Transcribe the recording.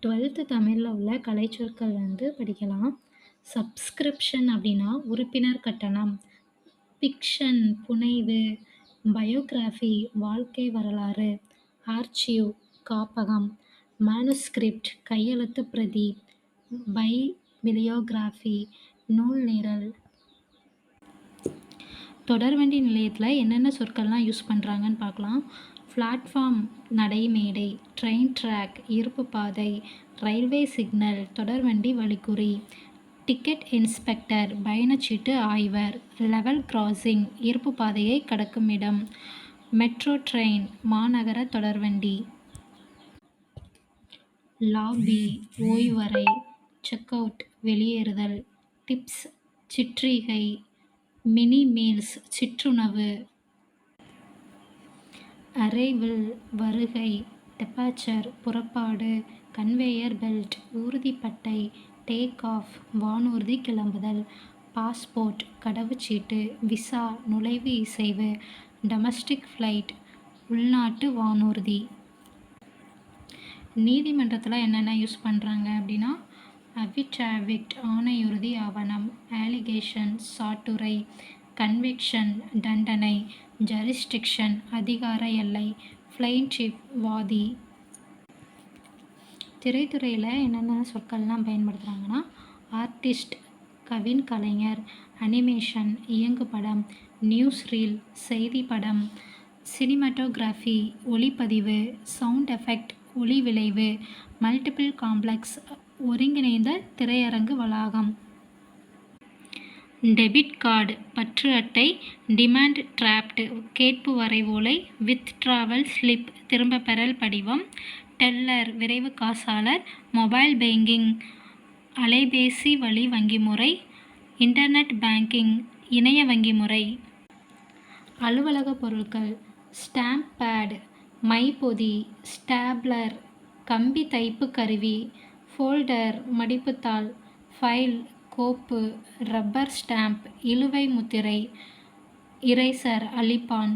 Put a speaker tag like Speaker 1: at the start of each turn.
Speaker 1: 12th தமிழ்ல உள்ள கலைச்சொற்கள் படிக்கலாம். சப்ஸ்கிரிப்ஷன் அப்படின்னா உறுப்பினர் கட்டணம். ஃபிக்ஷன் புனைவு. பயோகிராஃபி வாழ்க்கை வரலாறு. ஆர்ச்சிவ் காப்பகம். மேனுஸ்கிரிப்ட் கையெழுத்து பிரதி. பைபிலியோகிராஃபி நூல் நிரல். தொடர்வண்டி நிலையத்தில் என்னென்ன சொற்கள்லாம் யூஸ் பண்ணுறாங்கன்னு பார்க்கலாம். பிளாட்ஃபார்ம் நடைமேடை. ட்ரெயின் ட்ராக் இருப்பு பாதை. ரயில்வே சிக்னல் தொடர்வண்டி வழிக்குறி. டிக்கெட் இன்ஸ்பெக்டர் பயணச்சீட்டு ஆய்வர். லெவல் கிராசிங் இருப்பு பாதையை கடக்கும் இடம். மெட்ரோ ட்ரெயின் மாநகர தொடர்வண்டி. லாபி ஓய்வறை. செக் அவுட் வெளியேறுதல். டிப்ஸ் சிற்றிகை. மினி மீல்ஸ் சிற்றுணவு. அரைவில் வருகை. டெபாச்சர் புறப்பாடு. கன்வேயர் பெல்ட் ஊர்திப்பட்டை. டேக் ஆஃப் வானூர்தி கிளம்புதல். பாஸ்போர்ட் கடவுச்சீட்டு. விசா நுழைவு இசைவு. டொமஸ்டிக் ஃப்ளைட் உள்நாட்டு வானூர்தி. நீதிமன்றத்தில் என்னென்ன யூஸ் பண்ணுறாங்க அப்படின்னா அஃபிடவிட் ஆணையுறுதி ஆவணம். அலிகேஷன் சாட்டுரை. கன்விக்ஷன் தண்டனை. ஜரிஸ்டிக்ஷன் அதிகார எல்லை. பிளெயின்டிஃப் வாதி. திரைத்துறையில் என்னென்ன சொற்கள்லாம் பயன்படுத்துகிறாங்கன்னா ஆர்டிஸ்ட் கவின் கலைஞர். அனிமேஷன் இயங்குபடம். நியூஸ் ரீல் செய்தி படம். சினிமாட்டோகிராஃபி ஒளிப்பதிவு. சவுண்ட் எஃபெக்ட் ஒளி விளைவு. மல்டிபிள் காம்ப்ளெக்ஸ் ஒருங்கிணைந்த திரையரங்கு வளாகம். டெபிட் கார்டு பற்று அட்டை. டிமாண்ட் டிராஃப்ட் கேட்பு வரைவோலை. வித்ட்ராவல் ஸ்லிப் திரும்பப்பெறல் படிவம். டெல்லர் விரைவு காசாளர். மொபைல் பேங்கிங் அலைபேசி வழி வங்கி முறை. இன்டர்நெட் பேங்கிங் இணைய வங்கி முறை. அலுவலக பொருட்கள் ஸ்டாம்ப் பேட் மைப்பொதி. ஸ்டாப்லர் கம்பி தைப்பு கருவி. ஃபோல்டர் மடிப்புத்தாள். ஃபைல் கோப்பு. ரப்பர் ஸ்டாம்ப் இழுவை முத்திரை. இரேசர் அழிப்பான்.